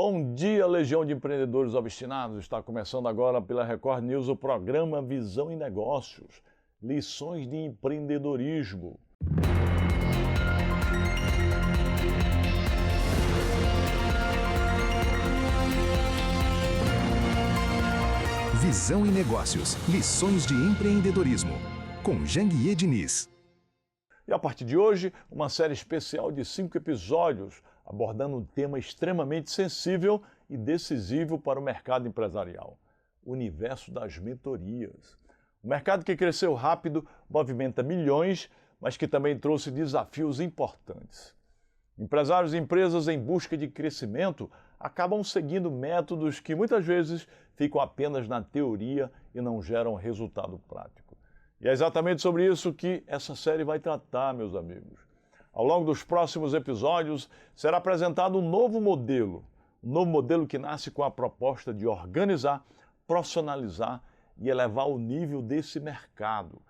Bom dia, Legião de Empreendedores Obstinados. Está começando agora pela Record News o programa Visão em Negócios. Lições de empreendedorismo. Visão em Negócios. Lições de empreendedorismo. Com Janguier Diniz. E a partir de hoje, uma série especial de 5 episódios abordando um tema extremamente sensível e decisivo para o mercado empresarial: o universo das mentorias. Um mercado que cresceu rápido, movimenta milhões, mas que também trouxe desafios importantes. Empresários e empresas em busca de crescimento acabam seguindo métodos que muitas vezes ficam apenas na teoria e não geram resultado prático. E é exatamente sobre isso que essa série vai tratar, meus amigos. Ao longo dos próximos episódios, será apresentado um novo modelo que nasce com a proposta de organizar, profissionalizar e elevar o nível desse mercado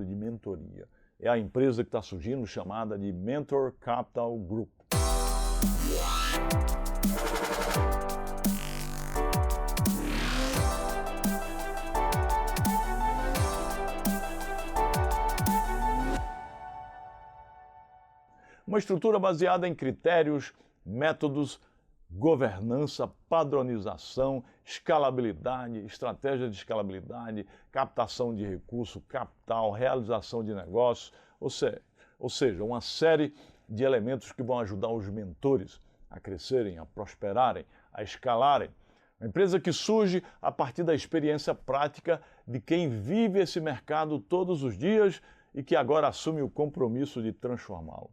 de mentoria. É a empresa que está surgindo, chamada de Mentor Capital Group. Uma estrutura baseada em critérios, métodos, governança, padronização, escalabilidade, estratégia de escalabilidade, captação de recurso, capital, realização de negócios, ou seja, uma série de elementos que vão ajudar os mentores a crescerem, a prosperarem, a escalarem. Uma empresa que surge a partir da experiência prática de quem vive esse mercado todos os dias e que agora assume o compromisso de transformá-lo.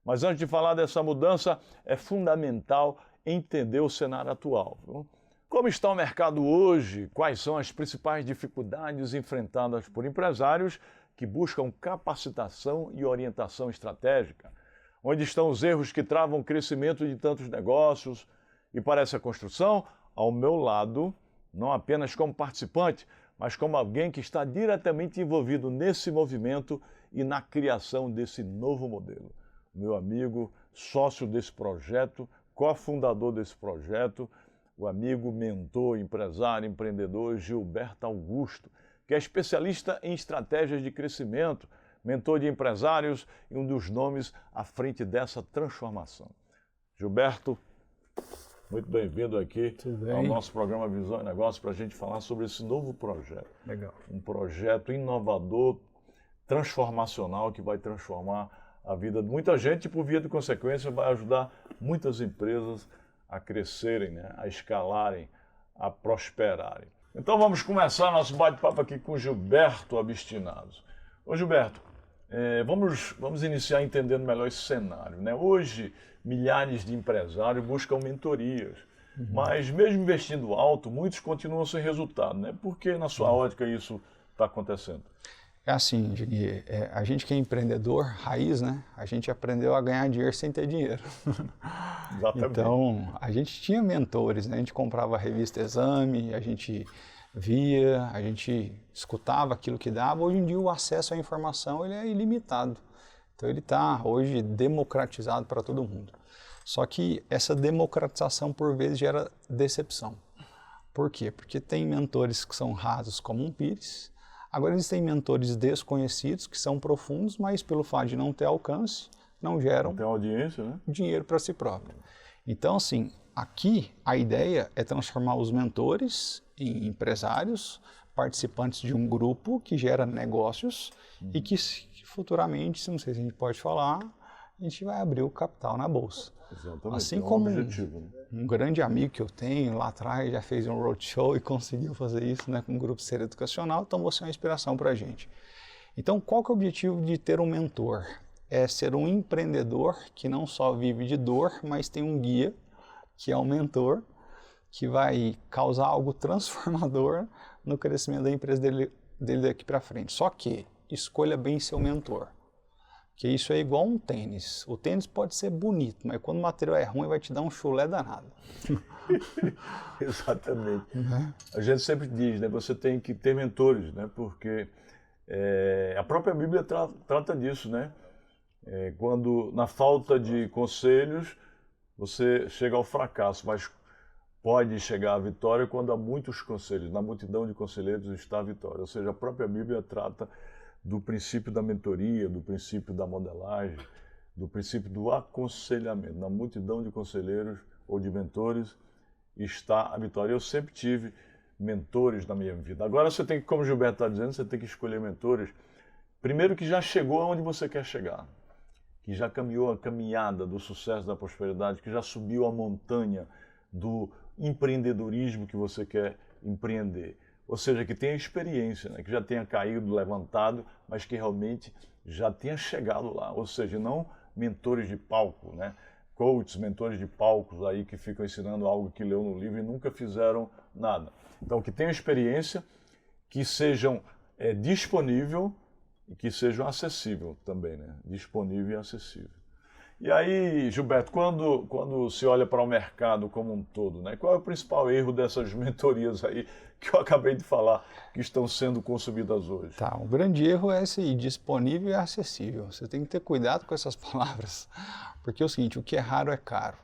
Mas antes de falar dessa mudança, é fundamental entender o cenário atual. Como está o mercado hoje? Quais são as principais dificuldades enfrentadas por empresários que buscam capacitação e orientação estratégica? Onde estão os erros que travam o crescimento de tantos negócios? E para essa construção, ao meu lado, não apenas como participante, mas como alguém que está diretamente envolvido nesse movimento e na criação desse novo modelo. Meu amigo, sócio desse projeto, cofundador desse projeto, o amigo, mentor, empresário, empreendedor Gilberto Augusto, que é especialista em estratégias de crescimento, mentor de empresários e um dos nomes à frente dessa transformação. Gilberto, muito bem-vindo aqui ao nosso programa Visão e Negócios para a gente falar sobre esse novo projeto. Legal. Um projeto inovador, transformacional, que vai transformar a vida de muita gente e, por via de consequência, vai ajudar muitas empresas a crescerem, né? A escalarem, a prosperarem. Então vamos começar nosso bate-papo aqui com Gilberto Obstinados. Ô Gilberto, vamos iniciar entendendo melhor esse cenário, né? Hoje, milhares de empresários buscam mentorias, mas mesmo investindo alto, muitos continuam sem resultado, né? Por que, na sua ótica, isso está acontecendo? É assim, a gente que é empreendedor raiz, né? A gente aprendeu a ganhar dinheiro sem ter dinheiro. Exatamente. Então, a gente tinha mentores, né? A gente comprava a revista Exame, a gente via, a gente escutava aquilo que dava. Hoje em dia o acesso à informação ele é ilimitado. Então ele está hoje democratizado para todo mundo. Só que essa democratização por vezes gera decepção. Por quê? Porque tem mentores que são rasos como um pires. Agora existem mentores desconhecidos que são profundos, mas pelo fato de não ter alcance, não geram audiência, né? Dinheiro para si próprio. Então, assim, aqui a ideia é transformar os mentores em empresários, participantes de um grupo que gera negócios e que futuramente, não sei se a gente pode falar, a gente vai abrir o capital na bolsa. Exatamente, assim é como objetivo, né? Um grande amigo que eu tenho lá atrás já fez um roadshow e conseguiu fazer isso, né, com um grupo ser educacional, então você é uma inspiração para a gente. Então, qual que é o objetivo de ter um mentor? É ser um empreendedor que não só vive de dor, mas tem um guia, que é um mentor, que vai causar algo transformador no crescimento da empresa dele daqui para frente. Só que escolha bem seu mentor. Que isso é igual um tênis. O tênis pode ser bonito, mas quando o material é ruim vai te dar um chulé danado. Exatamente. A gente sempre diz, né? Você tem que ter mentores, né? Porque a própria Bíblia trata disso, né? Quando na falta de conselhos, você chega ao fracasso, mas pode chegar à vitória quando há muitos conselhos. Na multidão de conselheiros está a vitória. Ou seja, a própria Bíblia trata do princípio da mentoria, do princípio da modelagem, do princípio do aconselhamento. Na multidão de conselheiros ou de mentores está a vitória. Eu sempre tive mentores na minha vida. Agora você tem que, como o Gilberto está dizendo, você tem que escolher mentores, primeiro que já chegou aonde você quer chegar, que já caminhou a caminhada do sucesso, da prosperidade, que já subiu a montanha do empreendedorismo que você quer empreender. Ou seja, que tenha experiência, né? Que já tenha caído, levantado, mas que realmente já tenha chegado lá. Ou seja, não mentores de palco, né? Coaches, mentores de palcos aí que ficam ensinando algo que leu no livro e nunca fizeram nada. Então, que tenham experiência, que sejam disponível e que sejam acessível também, né? Disponível e acessível. E aí, Gilberto, quando se olha para o mercado como um todo, né? Qual é o principal erro dessas mentorias aí que eu acabei de falar, que estão sendo consumidas hoje? Tá, o grande erro é esse aí, disponível e acessível. Você tem que ter cuidado com essas palavras, porque é o seguinte, o que é raro é caro.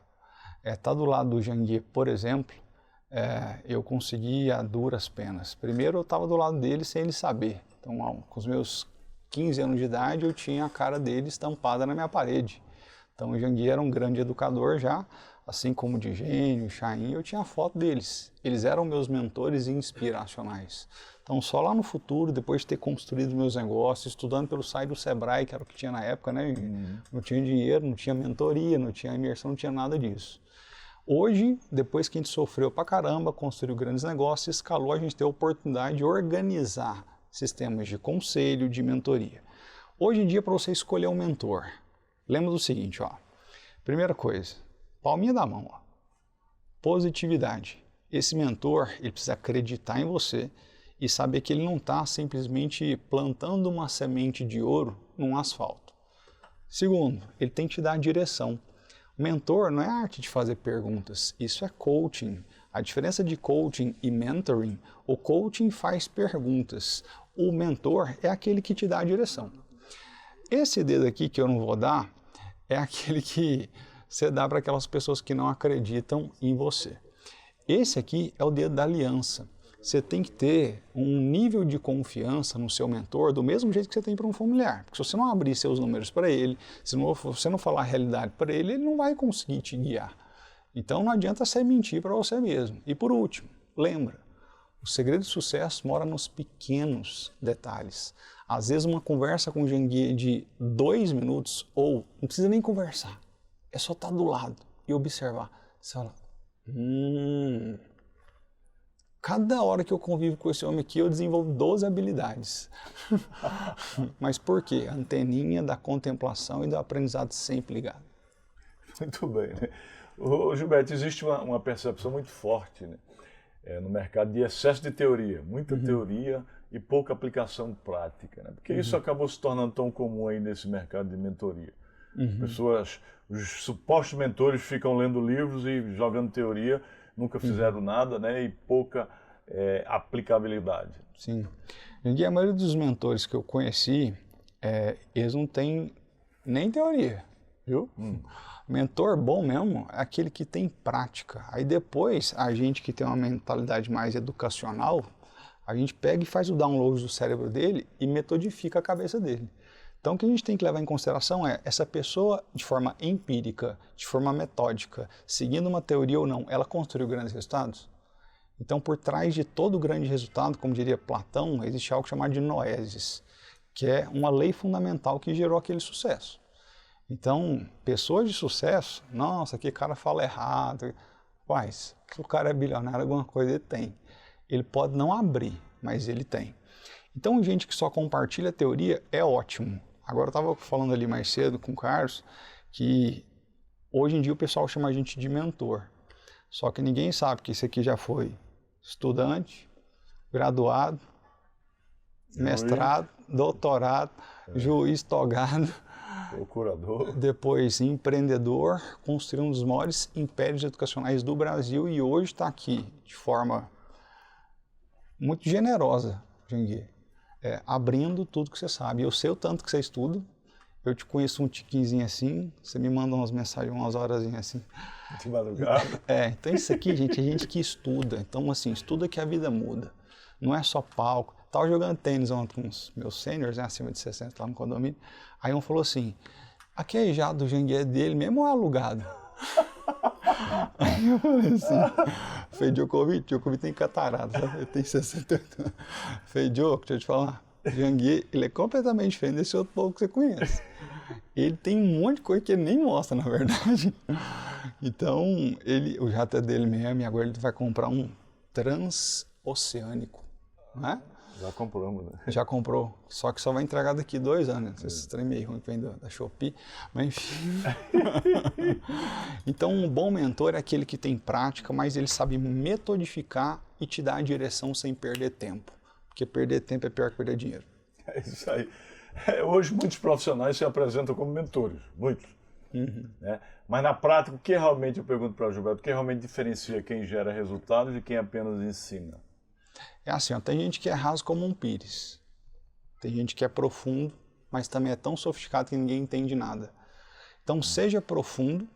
Tá do lado do Janguier, por exemplo, eu consegui a duras penas. Primeiro eu estava do lado dele sem ele saber. Então, com os meus 15 anos de idade, eu tinha a cara dele estampada na minha parede. Então, o Janguier era um grande educador já, assim como o Digênio, o Chaim, eu tinha a foto deles. Eles eram meus mentores inspiracionais. Então, só lá no futuro, depois de ter construído meus negócios, estudando pelo site do Sebrae, que era o que tinha na época, né? Não tinha dinheiro, não tinha mentoria, não tinha imersão, não tinha nada disso. Hoje, depois que a gente sofreu pra caramba, construiu grandes negócios, escalou, a gente tem a oportunidade de organizar sistemas de conselho, de mentoria. Hoje em dia, para você escolher um mentor, lembra do seguinte, ó. Primeira coisa, palminha da mão, ó. Positividade. Esse mentor, ele precisa acreditar em você e saber que ele não está simplesmente plantando uma semente de ouro num asfalto. Segundo, ele tem que te dar a direção. O mentor não é a arte de fazer perguntas, isso é coaching. A diferença de coaching e mentoring, o coaching faz perguntas, o mentor é aquele que te dá a direção. Esse dedo aqui que eu não vou dar é aquele que você dá para aquelas pessoas que não acreditam em você. Esse aqui é o dedo da aliança. Você tem que ter um nível de confiança no seu mentor do mesmo jeito que você tem para um familiar. Porque se você não abrir seus números para ele, se você não falar a realidade para ele, ele não vai conseguir te guiar. Então não adianta você mentir para você mesmo. E por último, lembra, o segredo do sucesso mora nos pequenos detalhes. Às vezes uma conversa com o Janguier de 2 minutos, ou não precisa nem conversar, é só estar do lado e observar. Você fala, cada hora que eu convivo com esse homem aqui, eu desenvolvo 12 habilidades. Mas por quê? A anteninha da contemplação e do aprendizado sempre ligado. Muito bem, né? Ô, Gilberto, existe uma percepção muito forte, né? No mercado de excesso de teoria, muita teoria e pouca aplicação prática, né? Porque isso acabou se tornando tão comum aí nesse mercado de mentoria. Pessoas, os supostos mentores ficam lendo livros e jogando teoria, nunca fizeram nada, né? E pouca aplicabilidade. Sim. E a maioria dos mentores que eu conheci, eles não têm nem teoria, viu? Mentor bom mesmo é aquele que tem prática. Aí depois, a gente que tem uma mentalidade mais educacional, a gente pega e faz o download do cérebro dele e metodifica a cabeça dele. Então o que a gente tem que levar em consideração é essa pessoa de forma empírica, de forma metódica, seguindo uma teoria ou não, ela construiu grandes resultados? Então por trás de todo grande resultado, como diria Platão, existe algo chamado de noesis, que é uma lei fundamental que gerou aquele sucesso. Então, pessoas de sucesso, nossa, que cara fala errado. Mas, se o cara é bilionário, alguma coisa ele tem. Ele pode não abrir, mas ele tem. Então, gente que só compartilha a teoria é ótimo. Agora, eu estava falando ali mais cedo com o Carlos, que hoje em dia o pessoal chama a gente de mentor. Só que ninguém sabe que esse aqui já foi estudante, graduado, mestrado, doutorado, juiz togado, procurador. Depois empreendedor, construiu um dos maiores impérios educacionais do Brasil e hoje está aqui de forma muito generosa, Janguier, abrindo tudo que você sabe. Eu sei o tanto que você estuda eu te conheço um tiquinzinho assim, você me manda umas mensagens, umas horazinhas assim. De madrugada. Então isso aqui, gente, é gente que estuda. Então, assim, estuda que a vida muda. Não é só palco. Tava jogando tênis ontem com os meus sêniors, né, acima de 60 lá no condomínio. Aí um falou assim, aquele jato do Janguier é dele mesmo ou é alugado? Aí eu falei assim, falei, Djokovic tem catarata, sabe? Ele tem 68 anos. Falei, Djokovic, deixa eu te falar, Janguier, ele é completamente diferente desse outro povo que você conhece. Ele tem um monte de coisa que ele nem mostra, na verdade. Então, o jato é dele mesmo e agora ele vai comprar um transoceânico, né? Já compramos, né? Já comprou, só que só vai entregar daqui 2 anos. Esse trem meio ruim que vem da Shopee, mas enfim. Então, um bom mentor é aquele que tem prática, mas ele sabe metodificar e te dar a direção sem perder tempo. Porque perder tempo é pior que perder dinheiro. É isso aí. Hoje, muitos profissionais se apresentam como mentores, muitos. Né? Mas na prática, o que realmente, eu pergunto para o Gilberto, o que realmente diferencia quem gera resultados de quem apenas ensina? É assim, ó, tem gente que é raso como um pires. Tem gente que é profundo, mas também é tão sofisticado que ninguém entende nada. Então, seja profundo,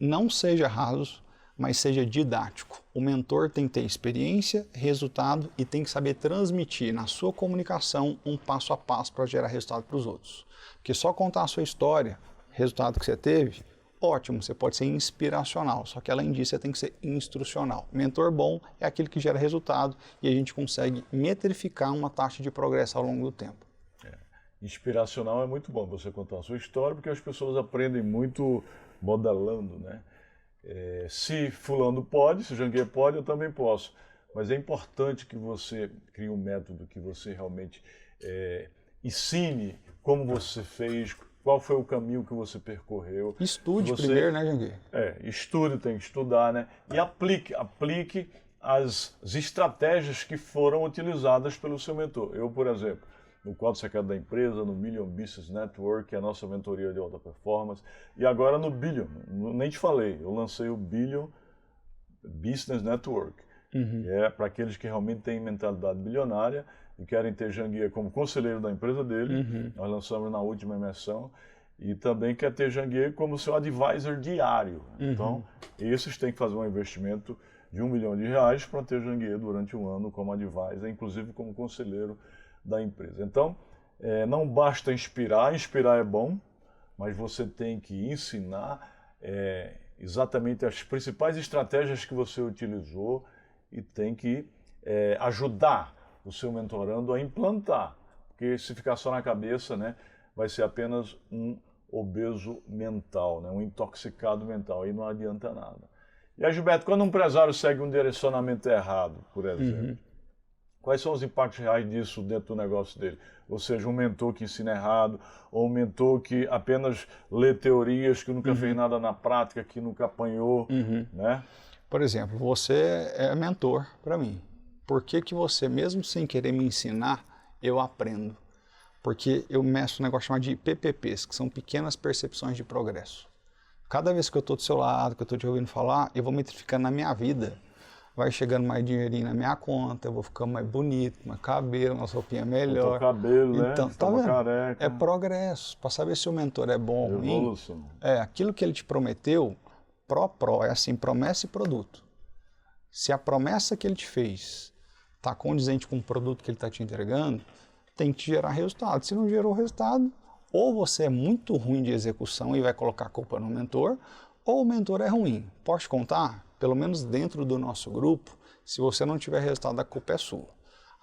não seja raso, mas seja didático. O mentor tem que ter experiência, resultado e tem que saber transmitir na sua comunicação um passo a passo para gerar resultado para os outros. Porque só contar a sua história, resultado que você teve, ótimo, você pode ser inspiracional, só que além disso você tem que ser instrucional. Mentor bom é aquele que gera resultado e a gente consegue metrificar uma taxa de progresso ao longo do tempo. Inspiracional é muito bom você contar a sua história, porque as pessoas aprendem muito modelando, né? Se fulano pode, se o Janguier pode, eu também posso. Mas é importante que você crie um método, que você realmente ensine como você fez, qual foi o caminho que você percorreu. Estude primeiro, né, Janguier? Estude, tem que estudar, né? E aplique as estratégias que foram utilizadas pelo seu mentor. Eu, por exemplo, no quadro secreto da empresa, no Billion Business Network, que é a nossa mentoria de alta performance, e agora no Billion, nem te falei, eu lancei o Billion Business Network, que é para aqueles que realmente têm mentalidade bilionária e querem ter Janguier como conselheiro da empresa dele. Nós lançamos na última imersão, e também quer ter Janguier como seu advisor diário. Então, esses têm que fazer um investimento de R$1 milhão para ter Janguier durante um ano como advisor, inclusive como conselheiro da empresa. Então, não basta inspirar é bom, mas você tem que ensinar exatamente as principais estratégias que você utilizou e tem que ajudar o seu mentorando a implantar, porque se ficar só na cabeça, né, vai ser apenas um obeso mental, né, um intoxicado mental, aí não adianta nada. E aí, Gilberto, quando um empresário segue um direcionamento errado, por exemplo, quais são os impactos reais disso dentro do negócio dele? Ou seja, um mentor que ensina errado, ou um mentor que apenas lê teorias, que nunca fez nada na prática, que nunca apanhou, né? Por exemplo, você é mentor para mim. Por que que você, mesmo sem querer me ensinar, eu aprendo? Porque eu meço um negócio chamado de PPPs, que são pequenas percepções de progresso. Cada vez que eu estou do seu lado, que eu estou te ouvindo falar, eu vou metrificando na minha vida. Vai chegando mais dinheirinho na minha conta, eu vou ficando mais bonito, mais cabelo, uma roupinha melhor. O cabelo, então, né? Tá vendo? Careca. É progresso, para saber se o mentor é bom ou ruim. Evolução. Aquilo que ele te prometeu, é assim, promessa e produto. Se a promessa que ele te fez está condizente com o produto que ele está te entregando, tem que gerar resultado. Se não gerou resultado, ou você é muito ruim de execução e vai colocar a culpa no mentor, ou o mentor é ruim. Posso contar? Pelo menos dentro do nosso grupo, se você não tiver resultado, a culpa é sua.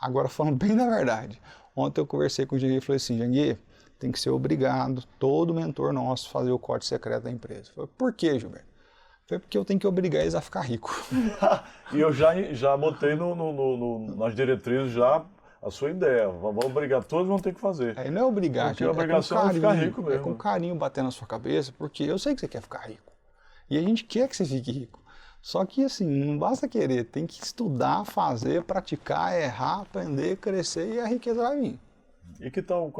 Agora, falando bem da verdade, ontem eu conversei com o Janguier e falei assim, Janguier, tem que ser obrigado, todo mentor nosso, fazer o código secreto da empresa. Eu falei, por quê, Gilberto? Foi porque eu tenho que obrigar eles a ficar ricos. E eu já botei nas diretrizes já a sua ideia. Vamos obrigar, todos vão ter que fazer. Aí não é obrigar, porque a obrigação é ficar rico mesmo. É com carinho batendo na sua cabeça, porque eu sei que você quer ficar rico. E a gente quer que você fique rico. Só que assim, não basta querer, tem que estudar, fazer, praticar, errar, aprender, crescer e a riqueza vai vir. E que tal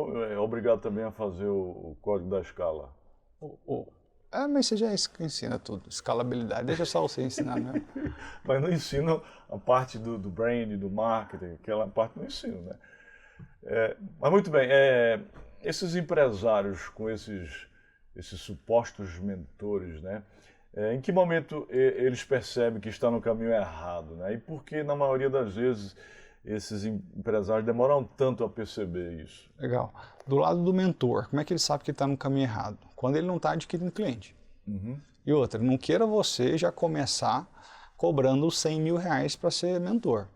obrigado também a fazer o código da escala? Mas você já ensina tudo, escalabilidade, deixa só você ensinar mesmo. Mas não ensina a parte do brand, do marketing, aquela parte não ensino, né? Mas muito bem, esses empresários com esses supostos mentores, né? Em que momento eles percebem que está no caminho errado, né? E por que, na maioria das vezes, esses empresários demoram tanto a perceber isso? Legal. Do lado do mentor, como é que ele sabe que ele está no caminho errado? Quando ele não está adquirindo cliente. E outra, não queira você já começar cobrando 100 mil reais para ser mentor.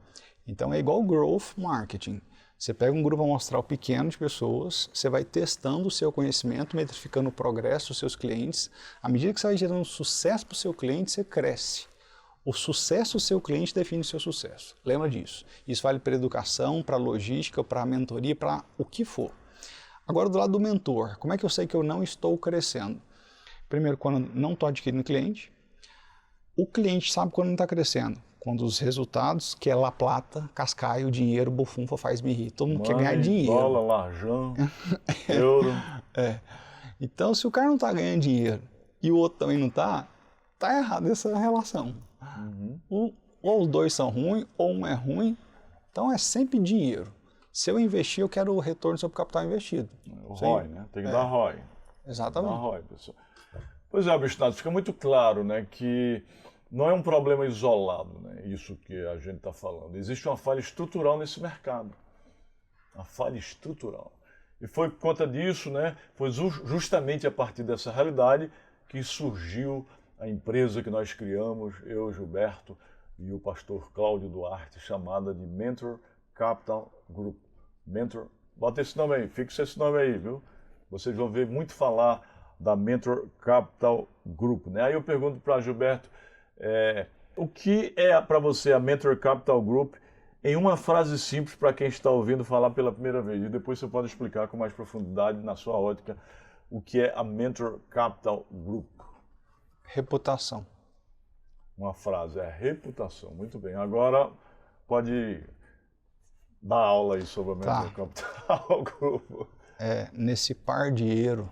Então é igual growth marketing. Você pega um grupo amostral pequeno de pessoas, você vai testando o seu conhecimento, metrificando o progresso dos seus clientes. À medida que você vai gerando sucesso para o seu cliente, você cresce. O sucesso do seu cliente define o seu sucesso. Lembra disso. Isso vale para educação, para logística, para mentoria, para o que for. Agora, do lado do mentor, como é que eu sei que eu não estou crescendo? Primeiro, quando não estou adquirindo cliente. O cliente sabe quando não está crescendo. Quando os resultados, que é La Plata, Cascaio, dinheiro, bufunfa, faz-me rir. Todo mundo quer ganhar dinheiro. Dólar, larjão, euro. Então, se o cara não está ganhando dinheiro e o outro também não está, tá errado essa relação. Ou os dois são ruins, ou um é ruim. Então, é sempre dinheiro. Se eu investir, eu quero o retorno sobre o capital investido. O ROI, né? Tem que dar ROI. Exatamente. Dar ROI, pessoal. Pois é, Augustinado, fica muito claro, né, que não é um problema isolado, né, isso que a gente está falando. Existe uma falha estrutural nesse mercado. Uma falha estrutural. E foi por conta disso, né, foi justamente a partir dessa realidade que surgiu a empresa que nós criamos, eu, Gilberto, e o pastor Cláudio Duarte, chamada de Mentor Capital Group. Mentor, bota esse nome aí, fixa esse nome aí, viu? Vocês vão ver muito falar da Mentor Capital Group, né? Aí eu pergunto para Gilberto, o que é para você a Mentor Capital Group em uma frase simples para quem está ouvindo falar pela primeira vez? E depois você pode explicar com mais profundidade, na sua ótica, o que é a Mentor Capital Group. Reputação. Uma frase, reputação. Muito bem. Agora pode dar aula aí sobre a Mentor Capital Group. Nesse par de euro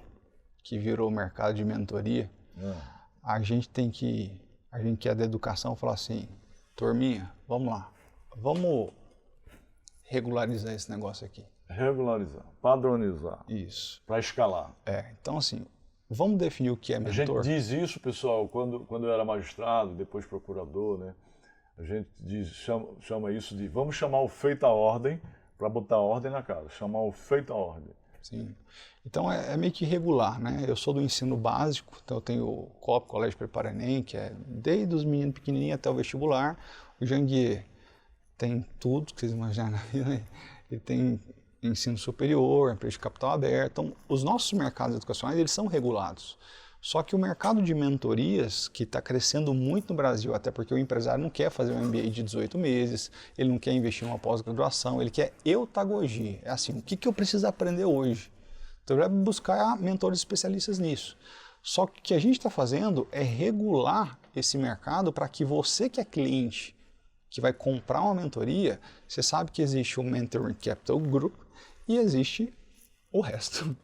que virou o mercado de mentoria, a gente que é da educação, falar assim, turminha, vamos lá, vamos regularizar esse negócio aqui. Regularizar, padronizar. Isso. Para escalar. Então assim, vamos definir o que é mentor. A gente diz isso, pessoal, quando eu era magistrado, depois procurador, né? A gente chama isso de, vamos chamar o feito à ordem para botar ordem na casa, chamar o feito à ordem. Sim. Então é meio que regular, né? Eu sou do ensino básico, então eu tenho o COP, Colégio Prepara Enem, que é desde os meninos pequenininhos até o vestibular. O Janguier tem tudo que vocês imaginam na vida, né? Ele tem ensino superior, empresa de capital aberto. Então, os nossos mercados educacionais, eles são regulados. Só que o mercado de mentorias, que está crescendo muito no Brasil, até porque o empresário não quer fazer um MBA de 18 meses, ele não quer investir em uma pós-graduação, ele quer eutagogia. É assim, o que eu preciso aprender hoje? Então ele vai buscar mentores especialistas nisso. Só que o que a gente está fazendo é regular esse mercado para que você que é cliente, que vai comprar uma mentoria, você sabe que existe o Mentoring Capital Group e existe o resto.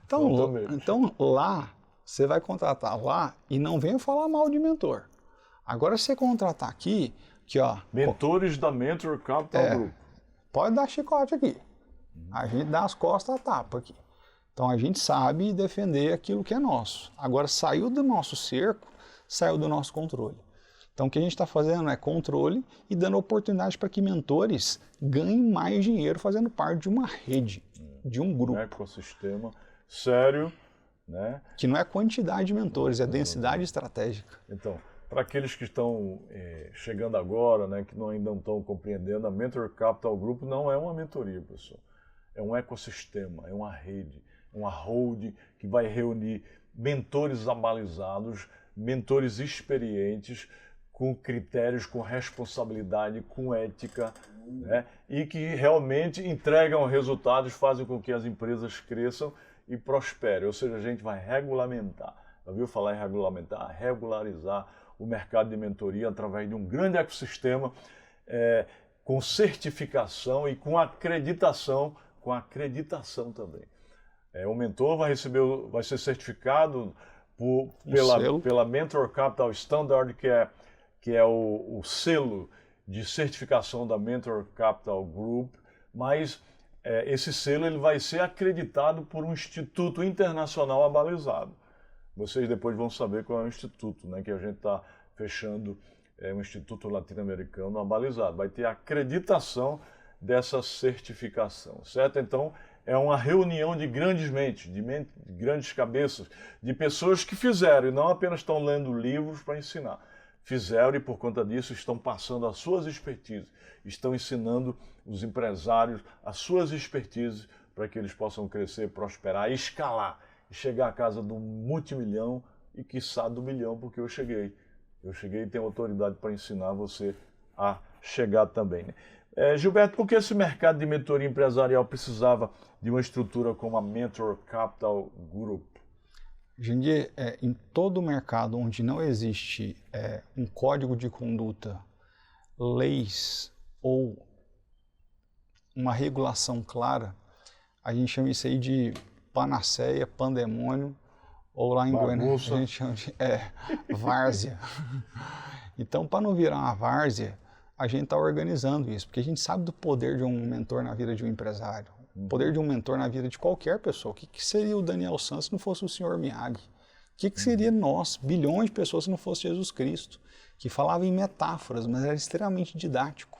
Então lá, você vai contratar lá e não venha falar mal de mentor. Agora, se você contratar aqui, ó... Mentores da Mentor Capital Group. Pode dar chicote aqui. A gente dá as costas à tapa aqui. Então, a gente sabe defender aquilo que é nosso. Agora, saiu do nosso cerco, saiu do nosso controle. Então, o que a gente está fazendo é controle e dando oportunidade para que mentores ganhem mais dinheiro fazendo parte de uma rede, de um grupo. Um ecossistema sério, né? Que não é quantidade de mentores, é densidade estratégica. Então, para aqueles que estão chegando agora, né, que ainda não estão compreendendo, a Mentor Capital Group não é uma mentoria, pessoal. É um ecossistema, é uma rede, uma holding que vai reunir mentores abalizados, mentores experientes, com critérios, com responsabilidade, com ética, né, e que realmente entregam resultados, fazem com que as empresas cresçam e prospere, ou seja, a gente vai regulamentar, já ouviu falar em regulamentar? Regularizar o mercado de mentoria através de um grande ecossistema com certificação e com acreditação também. O mentor vai ser certificado pela Mentor Capital Standard, que é o selo de certificação da Mentor Capital Group, mas esse selo ele vai ser acreditado por um instituto internacional abalizado. Vocês depois vão saber qual é o instituto, né, que a gente está fechando, um instituto latino-americano abalizado. Vai ter a acreditação dessa certificação, certo? Então, é uma reunião de grandes mentes, de grandes cabeças, de pessoas que fizeram e não apenas estão lendo livros para ensinar. Fizeram e, por conta disso, estão passando as suas expertises, estão ensinando os empresários as suas expertises para que eles possam crescer, prosperar, escalar e chegar à casa do multimilhão e, quiçá, do milhão, porque eu cheguei. Eu cheguei e tenho autoridade para ensinar você a chegar também, né? Gilberto, por que esse mercado de mentoria empresarial precisava de uma estrutura como a Mentor Capital Group? Janguier, em todo mercado onde não existe um código de conduta, leis ou uma regulação clara, a gente chama isso aí de panaceia, pandemônio, ou lá em Goiânia a gente chama de várzea. Então, para não virar uma várzea, a gente está organizando isso, porque a gente sabe do poder de um mentor na vida de um empresário, o poder de um mentor na vida de qualquer pessoa. O que seria o Daniel San se não fosse o Sr. Miyagi? O que seria nós, bilhões de pessoas, se não fosse Jesus Cristo, que falava em metáforas, mas era extremamente didático.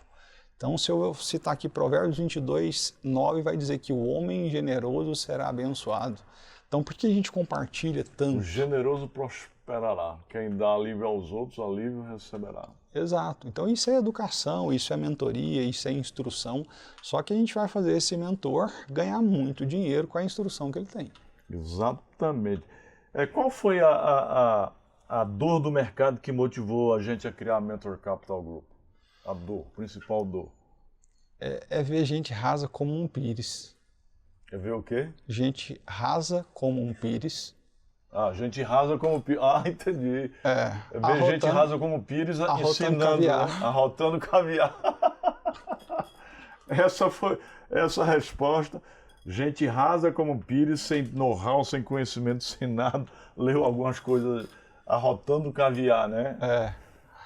Então, se eu citar aqui Provérbios 22:9, vai dizer que o homem generoso será abençoado. Então, por que a gente compartilha tanto? O generoso prosperará. Quem dá alívio aos outros, alívio receberá. Exato. Então, isso é educação, isso é mentoria, isso é instrução. Só que a gente vai fazer esse mentor ganhar muito dinheiro com a instrução que ele tem. Exatamente. Qual foi a dor do mercado que motivou a gente a criar a Mentor Capital Group? A dor, principal dor. É ver gente rasa como um pires. É ver o quê? Gente rasa como um pires. Gente rasa como pires. Entendi. Ver gente rasa como pires ensinando, caviar. Né? Arrotando caviar. Essa foi essa resposta. Gente rasa como pires, sem know-how, sem conhecimento, sem nada. Leu algumas coisas arrotando caviar, né?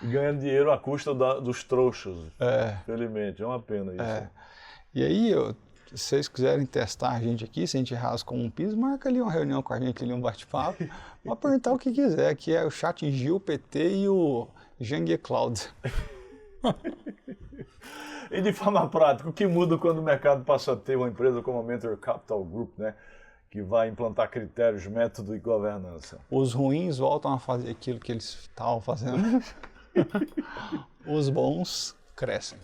E ganhando dinheiro à custa dos trouxas. Infelizmente, é uma pena isso. E aí, se vocês quiserem testar a gente aqui, se a gente rasa como um piso, marca ali uma reunião com a gente, ali um bate-papo, pode perguntar o que quiser, que é o Chat Gil, PT e o Janguier Cloud. E de forma prática, o que muda quando o mercado passa a ter uma empresa como a Mentor Capital Group, né? Que vai implantar critérios, método e governança? Os ruins voltam a fazer aquilo que eles estavam fazendo. Os bons crescem.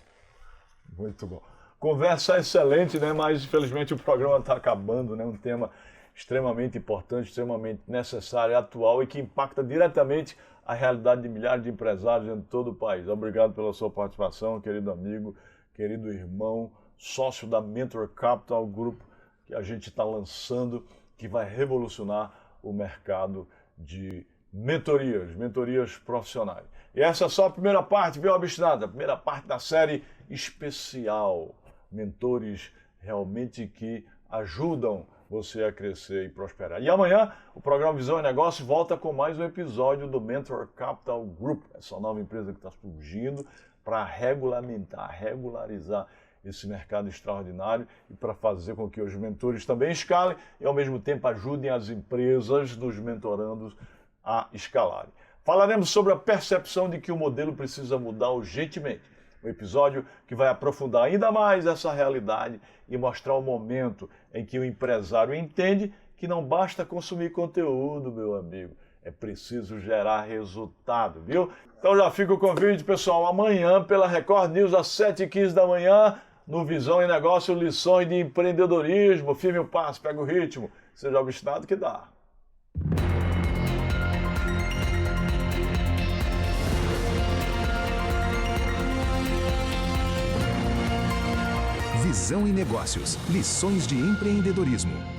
Muito bom. Conversa excelente, né? Mas infelizmente o programa está acabando, né? Um tema extremamente importante, extremamente necessário, atual e que impacta diretamente a realidade de milhares de empresários em todo o país. Obrigado pela sua participação, querido amigo, querido irmão, sócio da Mentor Capital Group, que a gente está lançando, que vai revolucionar o mercado de mentorias profissionais. E essa é só a primeira parte, viu, obstinado? A primeira parte da série especial. Mentores realmente que ajudam você a crescer e prosperar. E amanhã o programa Visão e Negócio volta com mais um episódio do Mentor Capital Group, essa nova empresa que está surgindo para regularizar esse mercado extraordinário e para fazer com que os mentores também escalem e ao mesmo tempo ajudem as empresas dos mentorandos a escalarem. Falaremos sobre a percepção de que o modelo precisa mudar urgentemente. Um episódio que vai aprofundar ainda mais essa realidade e mostrar o momento em que o empresário entende que não basta consumir conteúdo, meu amigo. É preciso gerar resultado, viu? Então já fica o convite, pessoal, amanhã pela Record News às 7h15 da manhã, no Visão e Negócio, lições de empreendedorismo. Firme o passo, pega o ritmo, seja obstinado que dá. Visão e Negócios, lições de empreendedorismo.